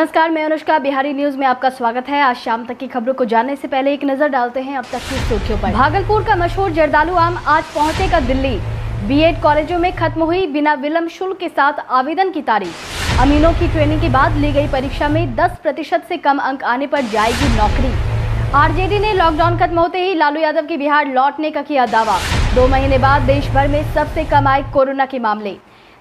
नमस्कार, मैं अनुष्का। बिहारी न्यूज में आपका स्वागत है। आज शाम तक की खबरों को जानने से पहले एक नजर डालते हैं अब तक की सुर्खियों पर। भागलपुर का मशहूर जर्दालू आम आज पहुंचेगा दिल्ली। बीएड कॉलेजों में खत्म हुई बिना विलंब शुल्क के साथ आवेदन की तारीख। अमीनों की ट्रेनिंग के बाद ली गई परीक्षा में 10% से कम अंक आने पर जाएगी नौकरी। आरजेडी ने लॉकडाउन खत्म होते ही लालू यादव के बिहार लौटने का किया दावा। 2 महीने बाद देश भर में सबसे कम आए कोरोना के मामले।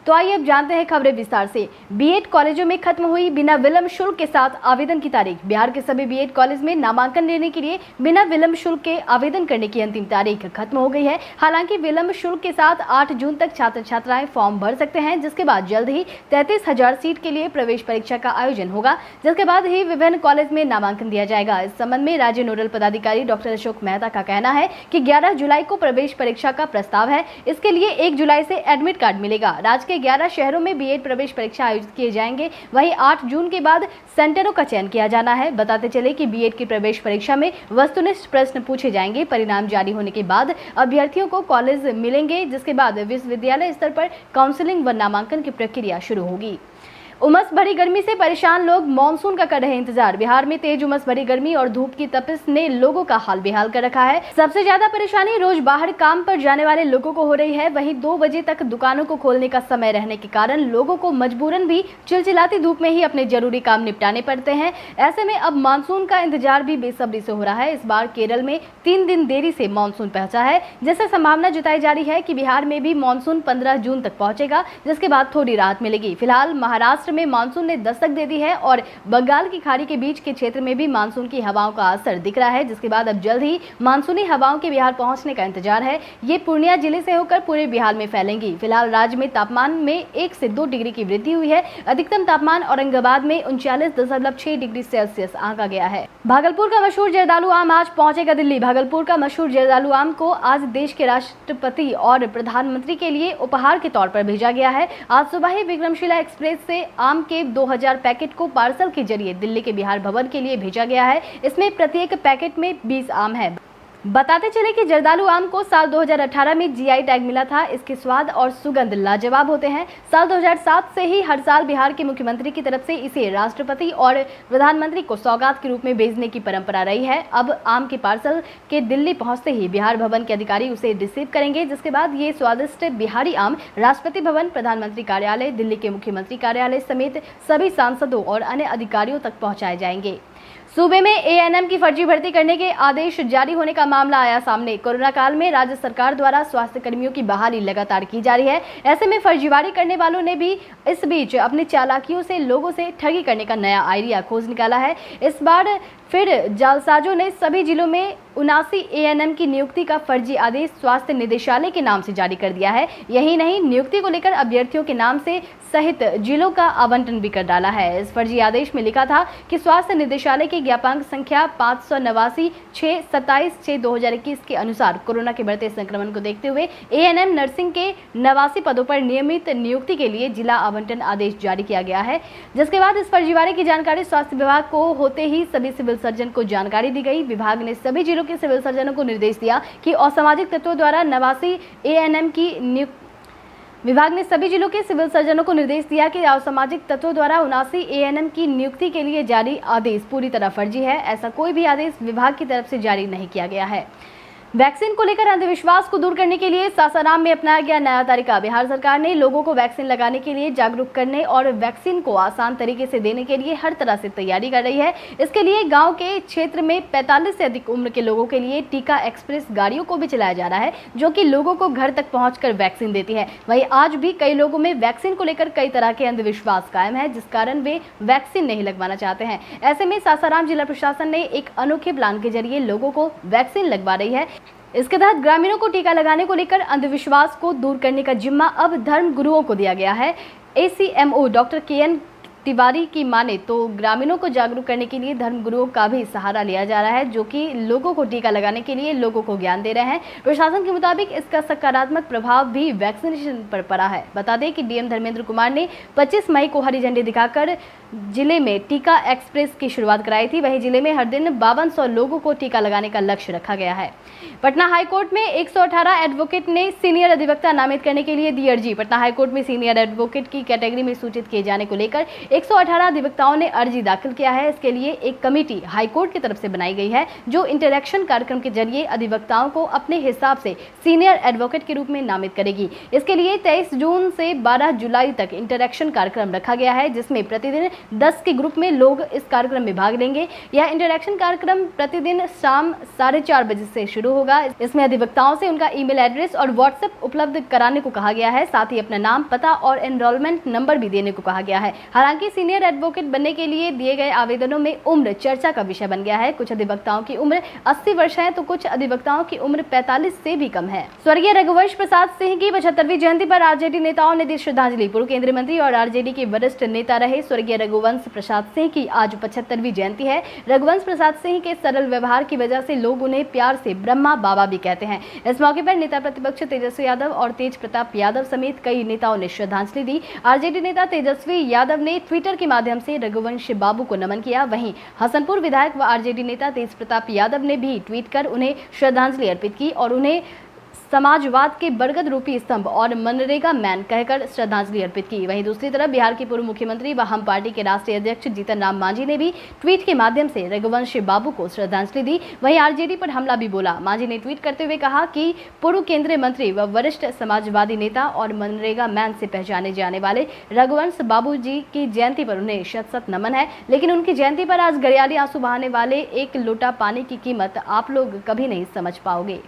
तो आइए अब जानते हैं खबरें विस्तार से। बीएड कॉलेजों में खत्म हुई बिना विलंब शुल्क के साथ आवेदन की तारीख। बिहार के सभी बीएड कॉलेज में नामांकन लेने के लिए बिना विलंब शुल्क के आवेदन करने की अंतिम तारीख खत्म हो गई है। हालांकि विलंब शुल्क के साथ 8 जून तक छात्र छात्राएं फॉर्म भर सकते हैं, जिसके बाद जल्द ही 33,000 सीट के लिए प्रवेश परीक्षा का आयोजन होगा, जिसके बाद ही विभिन्न कॉलेज में नामांकन दिया जाएगा। इस संबंध में राज्य नोडल पदाधिकारी डॉक्टर अशोक मेहता का कहना है कि 11 जुलाई को प्रवेश परीक्षा का प्रस्ताव है। इसके लिए 1 जुलाई से एडमिट कार्ड मिलेगा। राज्य के 11 शहरों में बीएड प्रवेश परीक्षा आयोजित किए जाएंगे। वहीं 8 जून के बाद सेंटरों का चयन किया जाना है। बताते चले कि बीएड की प्रवेश परीक्षा में वस्तुनिष्ठ प्रश्न पूछे जाएंगे। परिणाम जारी होने के बाद अभ्यर्थियों को कॉलेज मिलेंगे, जिसके बाद विश्वविद्यालय स्तर पर काउंसलिंग व नामांकन की प्रक्रिया शुरू होगी। उमस भरी गर्मी से परेशान लोग मानसून का कर रहे इंतजार। बिहार में तेज उमस भरी गर्मी और धूप की तपिश ने लोगों का हाल बेहाल कर रखा है। सबसे ज्यादा परेशानी रोज बाहर काम पर जाने वाले लोगों को हो रही है। वहीं 2 बजे तक दुकानों को खोलने का समय रहने के कारण लोगों को मजबूरन भी चिलचिलाती धूप में ही अपने जरूरी काम निपटाने पड़ते हैं। ऐसे में अब मानसून का इंतजार भी बेसब्री से हो रहा है। इस बार केरल में 3 दिन देरी से मानसून पहुंचा है, जिससे संभावना जताई जा रही है कि बिहार में भी मानसून 15 जून तक पहुंचेगा, जिसके बाद थोड़ी राहत मिलेगी। फिलहाल महाराष्ट्र में मानसून ने दस्तक दे दी है और बंगाल की खाड़ी के बीच के क्षेत्र में भी मानसून की हवाओं का असर दिख रहा है, जिसके बाद अब जल्द ही मानसूनी हवाओं के बिहार पहुंचने का इंतजार है। ये पूर्णिया जिले से होकर पूरे बिहार में फैलेंगी। फिलहाल राज्य में तापमान में 1 से 2 डिग्री की वृद्धि हुई है। अधिकतम तापमान औरंगाबाद में 39.6 डिग्री सेल्सियस आंका गया है। भागलपुर का मशहूर जर्दालू आम आज पहुंचेगा दिल्ली। भागलपुर का मशहूर जर्दालू आम को आज देश के राष्ट्रपति और प्रधानमंत्री के लिए उपहार के तौर पर भेजा गया है। आज सुबह ही विक्रमशिला एक्सप्रेस से आम के 2000 पैकेट को पार्सल के जरिए दिल्ली के बिहार भवन के लिए भेजा गया है। इसमें प्रत्येक पैकेट में 20 आम है। बताते चले कि जर्दालू आम को साल 2018 में जीआई टैग मिला था। इसके स्वाद और सुगंध लाजवाब होते हैं। साल 2007 से ही हर साल बिहार के मुख्यमंत्री की तरफ से इसे राष्ट्रपति और प्रधानमंत्री को सौगात के रूप में भेजने की परंपरा रही है। अब आम के पार्सल के दिल्ली पहुंचते ही बिहार भवन के अधिकारी उसे रिसीव करेंगे, जिसके बाद ये स्वादिष्ट बिहारी आम राष्ट्रपति भवन, प्रधानमंत्री कार्यालय, दिल्ली के मुख्यमंत्री कार्यालय समेत सभी सांसदों और अन्य अधिकारियों तक पहुंचाए जाएंगे। सूबे में एएनएम की फर्जी भर्ती करने के आदेश जारी होने का मामला आया सामने। कोरोना काल में राज्य सरकार द्वारा स्वास्थ्य कर्मियों की बहाली लगातार की जा रही है। ऐसे में फर्जीवाड़ी करने वालों ने भी इस बीच अपनी चालाकियों से लोगों से ठगी करने का नया आइडिया खोज निकाला है। इस बार फिर जालसाजों ने सभी जिलों में 79 एएनएम की नियुक्ति का फर्जी आदेश स्वास्थ्य निदेशालय के नाम से जारी कर दिया है। यही नहीं, नियुक्ति को लेकर अभ्यर्थियों के नाम से सहित जिलों का आवंटन भी कर डाला है। इस फर्जी आदेश में लिखा था कि स्वास्थ्य निदेशालय के ज्ञापांक संख्या 589/6/27/2021 के अनुसार कोरोना के बढ़ते संक्रमण को देखते हुए एएनएम नर्सिंग के 89 पदों पर नियमित नियुक्ति के लिए जिला आवंटन आदेश जारी किया गया है। जिसके बाद इस फर्जीवाड़े की जानकारी स्वास्थ्य विभाग को होते ही सभी सिविल सर्जन को जानकारी दी गई। विभाग ने सभी जिलों के सिविल सर्जनों को निर्देश दिया कि असामाजिक तत्वों द्वारा 89 एएनएम की एएनएम की नियुक्ति के लिए जारी आदेश पूरी तरह फर्जी है। ऐसा कोई भी आदेश विभाग की तरफ से जारी नहीं किया गया है। वैक्सीन को लेकर अंधविश्वास को दूर करने के लिए सासाराम में अपनाया गया नया तरीका। बिहार सरकार ने लोगों को वैक्सीन लगाने के लिए जागरूक करने और वैक्सीन को आसान तरीके से देने के लिए हर तरह से तैयारी कर रही है। इसके लिए गांव के क्षेत्र में 45 से अधिक उम्र के लोगों के लिए टीका एक्सप्रेस गाड़ियों को भी चलाया जा रहा है, जो कि लोगों को घर तक पहुंचकर वैक्सीन देती है। वहीं आज भी कई लोगों में वैक्सीन को लेकर कई तरह के अंधविश्वास कायम है, जिस कारण वे वैक्सीन नहीं लगवाना चाहते हैं। ऐसे में सासाराम जिला प्रशासन ने एक अनोखे प्लान के जरिए लोगों को वैक्सीन लगवा रही है। इसके तहत ग्रामीणों को टीका लगाने को लेकर अंधविश्वास को दूर करने का जिम्मा अब धर्म गुरुओं को दिया गया है। एसीएमओ डॉक्टर केएन तिवारी की माने तो ग्रामीणों को जागरूक करने के लिए धर्मगुरुओं का भी सहारा लिया जा रहा है, जो कि लोगों को टीका लगाने के लिए लोगों को ज्ञान दे रहे हैं। प्रशासन के मुताबिक इसका सकारात्मक प्रभाव भी वैक्सीनेशन पर पड़ा है। बता दें कि डीएम धर्मेंद्र कुमार ने 25 मई को हरी झंडी दिखाकर जिले में टीका एक्सप्रेस की शुरुआत कराई थी। वहीं जिले में हर दिन 5200 लोगों को टीका लगाने का लक्ष्य रखा गया है। पटना हाईकोर्ट में 118 एडवोकेट ने सीनियर अधिवक्ता नामित करने के लिए दी अर्जी। पटना हाईकोर्ट में सीनियर एडवोकेट की कैटेगरी में सूचित किए जाने को लेकर 118 अधिवक्ताओं ने अर्जी दाखिल किया है। इसके लिए एक कमेटी हाईकोर्ट की तरफ से बनाई गई है जो इंटरैक्शन कार्यक्रम के जरिए अधिवक्ताओं को अपने हिसाब से सीनियर एडवोकेट के रूप में नामित करेगी। इसके लिए 23 जून से 12 जुलाई तक इंटरैक्शन कार्यक्रम रखा गया है, जिसमें प्रतिदिन 10 के ग्रुप में लोग इस कार्यक्रम में भाग लेंगे। यह इंटरैक्शन कार्यक्रम प्रतिदिन शाम 4:30 बजे से शुरू होगा। इसमें अधिवक्ताओं से उनका ईमेल एड्रेस और व्हाट्सएप उपलब्ध कराने को कहा गया है। साथ ही अपना नाम, पता और एनरोलमेंट नंबर भी देने को कहा गया है। हालांकि सीनियर एडवोकेट बनने के लिए दिए गए आवेदनों में उम्र चर्चा का विषय बन गया है। कुछ अधिवक्ताओं की उम्र 80 वर्ष है तो कुछ अधिवक्ताओं की उम्र 45 से भी कम है। स्वर्गीय रघुवंश प्रसाद सिंह की 75वीं जयंती पर आरजेडी नेताओं ने दी श्रद्धांजलि। पूर्व केंद्रीय मंत्री और आरजेडी के वरिष्ठ नेता रहे स्वर्गीय रघुवंश प्रसाद सिंह की आज 75वीं जयंती है। रघुवंश प्रसाद सिंह के सरल व्यवहार की वजह से लोग उन्हें प्यार से ब्रह्मा बाबा भी कहते हैं। इस मौके पर नेता प्रतिपक्ष तेजस्वी यादव और तेज प्रताप यादव समेत कई नेताओं ने श्रद्धांजलि दी। आरजेडी नेता तेजस्वी यादव ने ट्विटर के माध्यम से रघुवंश बाबू को नमन किया। वहीं हसनपुर विधायक व आरजेडी नेता तेज प्रताप यादव ने भी ट्वीट कर उन्हें श्रद्धांजलि अर्पित की और उन्हें समाजवाद के बरगद रूपी स्तंभ और मनरेगा मैन कहकर श्रद्धांजलि अर्पित की। वहीं दूसरी तरफ बिहार के पूर्व मुख्यमंत्री व हम पार्टी के राष्ट्रीय अध्यक्ष जीतन राम मांझी ने भी ट्वीट के माध्यम से रघुवंश बाबू को श्रद्धांजलि दी। वहीं आरजेडी पर हमला भी बोला। मांझी ने ट्वीट करते हुए कहा कि पूर्व केंद्रीय मंत्री व वरिष्ठ समाजवादी नेता और मनरेगा मैन से पहचाने जाने वाले रघुवंश बाबू जी की जयंती पर उन्हें शत-शत नमन है, लेकिन उनकी जयंती पर आज गरियाली आंसू बहाने वाले एक लोटा पानी की कीमत आप लोग कभी नहीं समझ पाओगे।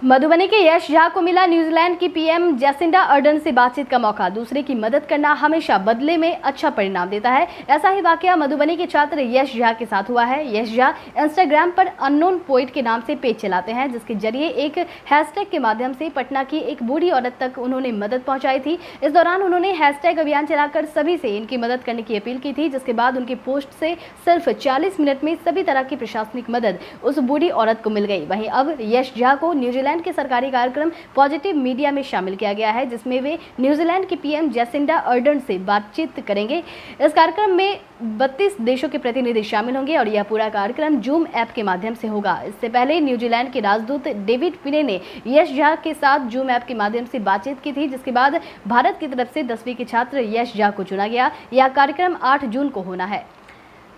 मधुबनी के यश झा को मिला न्यूजीलैंड की पीएम जैसिंडा अर्डन से बातचीत का मौका। दूसरे की मदद करना हमेशा बदले में अच्छा परिणाम देता है। ऐसा ही वाकया मधुबनी के छात्र यश झा के साथ हुआ है। यश झा इंस्टाग्राम पर अननोन पोइट के नाम से पेज चलाते हैं, जिसके जरिए एक हैशटैग के माध्यम से पटना की एक बूढ़ी औरत तक उन्होंने मदद पहुंचाई थी। इस दौरान उन्होंने हैशटैग अभियान चलाकर सभी से इनकी मदद करने की अपील की थी, जिसके बाद उनकी पोस्ट से सिर्फ 40 मिनट में सभी तरह की प्रशासनिक मदद उस बूढ़ी औरत को मिल गई। वहीं अब यश झा को न्यूजीलैंड के सरकारी कार्यक्रम पॉजिटिव मीडिया में शामिल किया गया है, जिसमें वे न्यूजीलैंड की पीएम जैसिंडा अर्डन से बातचीत करेंगे। इस कार्यक्रम में 32 देशों के प्रतिनिधि शामिल होंगे और यह पूरा कार्यक्रम जूम ऐप के माध्यम से होगा। इससे पहले न्यूजीलैंड के राजदूत डेविड पिने ने यश झा के साथ जूम ऐप के माध्यम से बातचीत की थी, जिसके बाद भारत की तरफ से 10वीं के छात्र यश झा को चुना गया। यह कार्यक्रम 8 जून को होना है।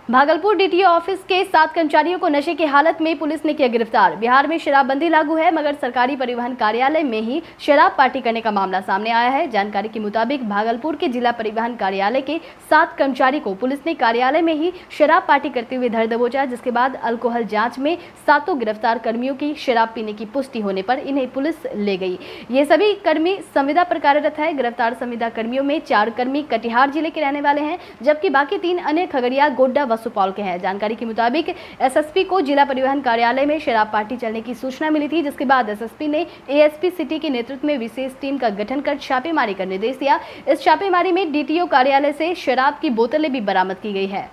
भागलपुर डीटीओ ऑफिस के 7 कर्मचारियों को नशे की हालत में पुलिस ने किया गिरफ्तार। बिहार में शराबबंदी लागू है, मगर सरकारी परिवहन कार्यालय में ही शराब पार्टी करने का मामला सामने आया है। जानकारी के मुताबिक भागलपुर के जिला परिवहन कार्यालय के 7 कर्मचारी को पुलिस ने कार्यालय में ही शराब पार्टी करते हुए धर दबोचा, जिसके बाद अल्कोहल जांच में 7 गिरफ्तार कर्मियों की शराब पीने की पुष्टि होने पर इन्हें पुलिस ले गई। ये सभी कर्मी संविदा पर कार्यरत है। गिरफ्तार संविदा कर्मियों में 4 कर्मी कटिहार जिले के रहने वाले हैं, जबकि बाकी 3 अन्य खगड़िया, गोड्डा व सुपौल के हैं। जानकारी के मुताबिक एसएसपी को जिला परिवहन कार्यालय में शराब पार्टी चलने की सूचना मिली थी, जिसके बाद एसएसपी ने एएसपी सिटी के नेतृत्व में विशेष टीम का गठन कर छापेमारी का निर्देश दिया। इस छापेमारी में डीटीओ कार्यालय से शराब की बोतलें भी बरामद की गई है।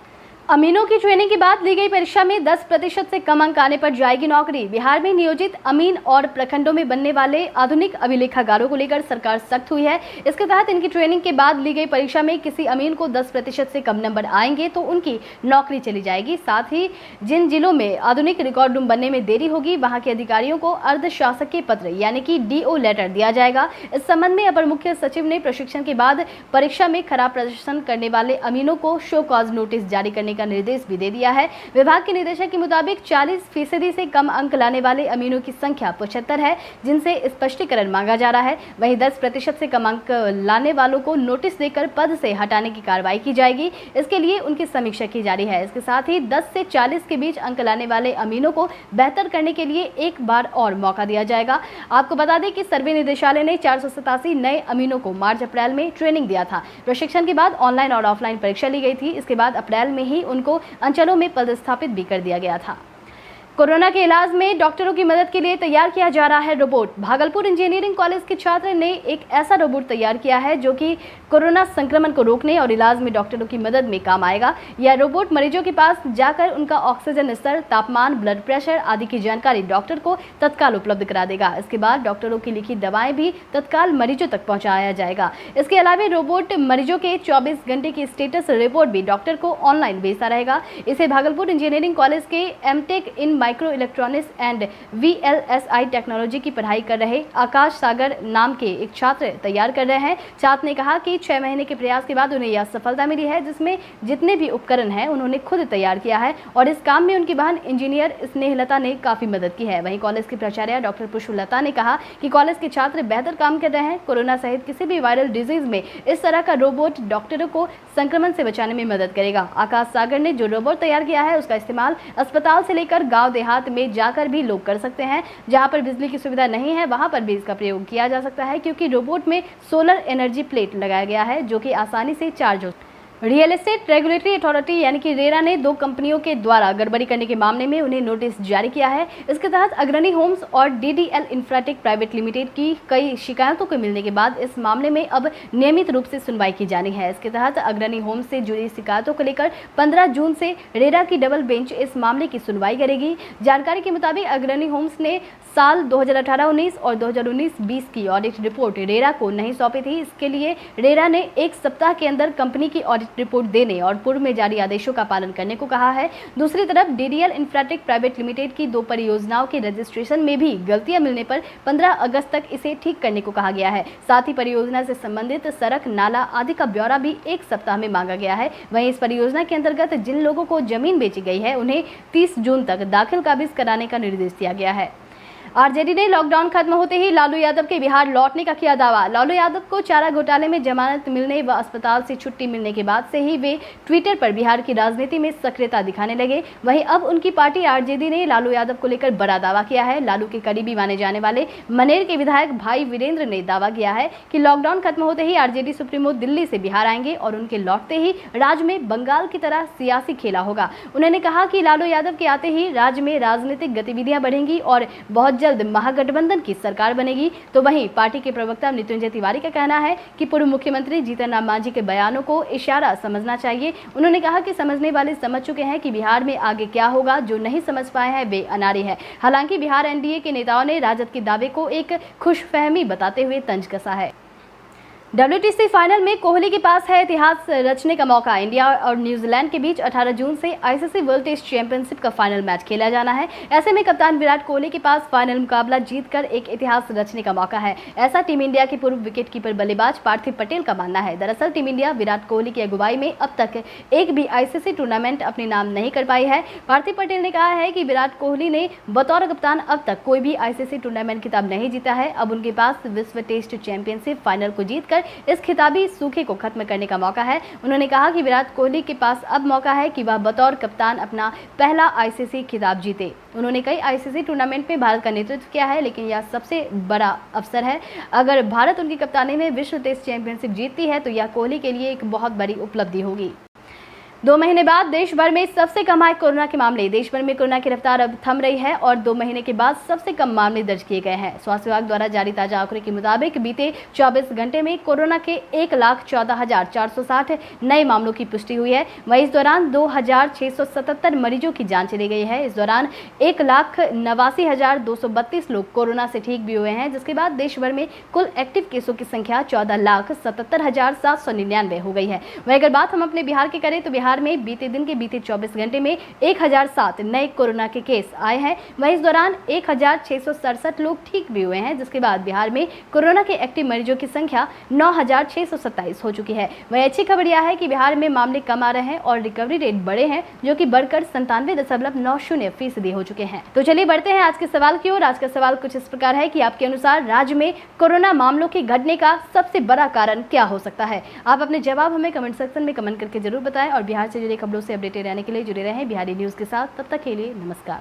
अमीनों की ट्रेनिंग के बाद ली गई परीक्षा में 10% से कम अंक आने पर जाएगी नौकरी। बिहार में नियोजित अमीन और प्रखंडों में बनने वाले आधुनिक अभिलेखागारों को लेकर सरकार सख्त हुई है। इसके तहत इनकी ट्रेनिंग के बाद ली गई परीक्षा में किसी अमीन को 10% से कम नंबर आएंगे तो उनकी नौकरी चली जाएगी। साथ ही जिन जिलों में आधुनिक रिकॉर्ड रूम बनने में देरी होगी, वहां के अधिकारियों को अर्धशासकीय पत्र यानी कि डीओ लेटर दिया जाएगा। इस संबंध में अपर मुख्य सचिव ने प्रशिक्षण के बाद परीक्षा में खराब प्रदर्शन करने वाले अमीनों को शो कॉज नोटिस जारी करने का निर्देश भी दे दिया है। विभाग के निदेशक के मुताबिक 40% से कम अंक लाने वाले अमीनों की संख्या 75 है, जिनसे स्पष्टीकरण मांगा जा रहा है। वहीं 10% से कम अंक लाने वालों को नोटिस देकर पद से हटाने की कार्रवाई की जाएगी। इसके लिए उनकी समीक्षा की जा रही है। इसके साथ ही 10 से 40 के बीच अंक लाने वाले अमीनों को बेहतर करने के लिए एक बार और मौका दिया जाएगा। आपको बता दें कि सर्वे निदेशालय ने 487 नए अमीनों को मार्च अप्रैल में ट्रेनिंग दिया था। प्रशिक्षण के बाद ऑनलाइन और ऑफलाइन परीक्षा ली गई थी। इसके बाद अप्रैल में ही उनको अंचलों में पदस्थापित भी कर दिया गया था। कोरोना के इलाज में डॉक्टरों की मदद के लिए तैयार किया जा रहा है रोबोट। भागलपुर इंजीनियरिंग कॉलेज के छात्र ने एक ऐसा रोबोट तैयार किया है जो कि कोरोना संक्रमण को रोकने और इलाज में डॉक्टरों की मदद में काम आएगा। यह रोबोट मरीजों के पास जाकर उनका ऑक्सीजन स्तर, तापमान, ब्लड प्रेशर आदि की जानकारी डॉक्टर को तत्काल उपलब्ध करा देगा। इसके बाद डॉक्टरों की लिखी दवाएं भी तत्काल मरीजों तक पहुंचाया जाएगा। इसके अलावा रोबोट मरीजों के 24 घंटे की स्टेटस रिपोर्ट भी डॉक्टर को ऑनलाइन भेजता रहेगा। इसे भागलपुर इंजीनियरिंग कॉलेज के MTech in micro electronics and VLSI technology की पढ़ाई कर रहे आकाश सागर नाम के एक छात्र तैयार कर रहे हैं। छात्र ने कहा कि 6 महीने के प्रयास के बाद उन्हें यह सफलता मिली है, जिसमें जितने भी उपकरण हैं उन्होंने खुद तैयार किया है और इस काम में उनकी बहन इंजीनियर स्नेहलता ने काफी मदद की है। वहीं कॉलेज की प्राचार्य डॉक्टर पुष्पलता ने कहा कि कॉलेज के छात्र बेहतर काम कर रहे हैं। कोरोना सहित किसी भी वायरल डिजीज में इस तरह का रोबोट डॉक्टरों को संक्रमण से बचाने में मदद करेगा। आकाश सागर ने जो रोबोट तैयार किया है उसका इस्तेमाल अस्पताल से लेकर गांव देहात में जाकर भी लोग कर सकते हैं। जहां पर बिजली की सुविधा नहीं है वहां पर भी इसका प्रयोग किया जा सकता है, क्योंकि रोबोट में सोलर एनर्जी प्लेट लगाया गया है जो कि आसानी से चार्ज हो। रियल एस्टेट रेगुलेटरी अथॉरिटी यानी कि रेरा ने 2 कंपनियों के द्वारा गड़बड़ी करने के मामले में उन्हें नोटिस जारी किया है। इसके तहत अग्रणी होम्स और DDL इंफ्राटेक प्राइवेट लिमिटेड की कई शिकायतों के मिलने के बाद इस मामले में अब नियमित रूप से सुनवाई की जानी है। इसके तहत अग्रणी होम्स से जुड़ी शिकायतों को लेकर 15 जून से रेरा की डबल बेंच इस मामले की सुनवाई करेगी। जानकारी के मुताबिक अग्रणी होम्स ने साल 2018-19 और 2019-20 की ऑडिट रिपोर्ट रेरा को नहीं सौंपी थी। इसके लिए रेरा ने 1 सप्ताह के अंदर कंपनी की ऑडिट रिपोर्ट देने और पूर्व में जारी आदेशों का पालन करने को कहा है। दूसरी तरफ DDL इंफ्राटेक प्राइवेट लिमिटेड की 2 परियोजनाओं के रजिस्ट्रेशन में भी गलतियां मिलने पर 15 अगस्त तक इसे ठीक करने को कहा गया है। साथ ही परियोजना से संबंधित सड़क, नाला आदि का ब्यौरा भी 1 सप्ताह में मांगा गया है। वहीं इस परियोजना के अंतर्गत जिन लोगों को जमीन बेची गई है उन्हें 30 जून तक दाखिल काबिज कराने का निर्देश दिया गया है। आरजेडी ने लॉकडाउन खत्म होते ही लालू यादव के बिहार लौटने का किया दावा। लालू यादव को चारा घोटाले में जमानत मिलने व अस्पताल से छुट्टी मिलने के बाद से ही वे ट्विटर पर बिहार की राजनीति में सक्रियता दिखाने लगे। वहीं अब उनकी पार्टी आरजेडी ने लालू यादव को लेकर बड़ा दावा किया है। लालू के करीबी माने जाने वाले मनेर के विधायक भाई वीरेंद्र ने दावा किया है कि लॉकडाउन खत्म होते ही आरजेडी सुप्रीमो दिल्ली से बिहार आएंगे और उनके लौटते ही राज्य में बंगाल की तरह सियासी खेला होगा। उन्होंने कहा कि लालू यादव के आते ही राज्य में राजनीतिक गतिविधियां बढ़ेंगी और बहुत जल्द महागठबंधन की सरकार बनेगी। तो वहीं पार्टी के प्रवक्ता मृत्युंजय तिवारी का कहना है कि पूर्व मुख्यमंत्री जीतन राम मांझी के बयानों को इशारा समझना चाहिए। उन्होंने कहा कि समझने वाले समझ चुके हैं कि बिहार में आगे क्या होगा, जो नहीं समझ पाए हैं वे अनाड़ी है। हालांकि बिहार एनडीए के नेताओं ने राजद के दावे को एक खुशफहमी बताते हुए तंज कसा है। WTC फाइनल में कोहली के पास है इतिहास रचने का मौका। इंडिया और न्यूजीलैंड के बीच 18 जून से ICC वर्ल्ड टेस्ट चैंपियनशिप का फाइनल मैच खेला जाना है। ऐसे में कप्तान विराट कोहली के पास फाइनल मुकाबला जीतकर एक इतिहास रचने का मौका है। ऐसा टीम इंडिया के पूर्व विकेटकीपर बल्लेबाज पार्थिव पटेल का मानना है। दरअसल टीम इंडिया विराट कोहली की अगुवाई में अब तक एक भी ICC टूर्नामेंट अपने नाम नहीं कर पाई है। पार्थिव पटेल ने कहा है कि विराट कोहली ने बतौर कप्तान अब तक कोई भी ICC टूर्नामेंट खिताब नहीं जीता है। अब उनके पास विश्व टेस्ट चैंपियनशिप फाइनल को जीतकर इस खिताबी सूखे को खत्म करने का मौका है। उन्होंने कहा कि विराट कोहली के पास अब मौका है कि वह बतौर कप्तान अपना पहला ICC खिताब जीते। उन्होंने कई ICC टूर्नामेंट में भारत का नेतृत्व किया है, लेकिन यह सबसे बड़ा अवसर है। अगर भारत उनकी कप्तानी में विश्व टेस्ट चैंपियनशिप जीतती है तो यह कोहली के लिए एक बहुत बड़ी उपलब्धि होगी। 2 महीने बाद देश भर में सबसे कम आए कोरोना के मामले। देश भर में कोरोना की रफ्तार अब थम रही है और 2 महीने के बाद सबसे कम मामले दर्ज किए गए हैं। स्वास्थ्य विभाग द्वारा जारी ताजा आंकड़े के मुताबिक बीते 24 घंटे में कोरोना के 1,14,460 नए मामलों की पुष्टि हुई है। वहीं इस दौरान 2,677 मरीजों की जांच ली गई है। इस दौरान 1,89,232 लोग कोरोना से ठीक भी हुए हैं, जिसके बाद देश भर में कुल एक्टिव केसों की संख्या 14,77,799 हो गई है। वहीं अगर बात हम अपने बिहार की करें तो बिहार में बीते 24 घंटे में 1007 नए कोरोना के केस आए हैं। वहीं इस दौरान 1,667 लोग ठीक भी हुए हैं, जिसके बाद बिहार में कोरोना के एक्टिव मरीजों की संख्या 9,627 हो चुकी है। वहीं अच्छी खबर यह है कि बिहार में मामले कम आ रहे हैं और रिकवरी रेट बढ़े हैं, जो कि बढ़कर 97.90% हो चुके हैं। तो चलिए बढ़ते हैं आज के सवाल की ओर। आज का सवाल कुछ इस प्रकार है कि आपके अनुसार राज्य में कोरोना मामलों के घटने का सबसे बड़ा कारण क्या हो सकता है। आप अपने जवाब हमें कमेंट सेक्शन में कमेंट करके जरूर बताएं और बिहार से जुड़ी खबरों से अपडेटेड रहने के लिए जुड़े रहें बिहारी न्यूज के साथ। तब तक के लिए नमस्कार।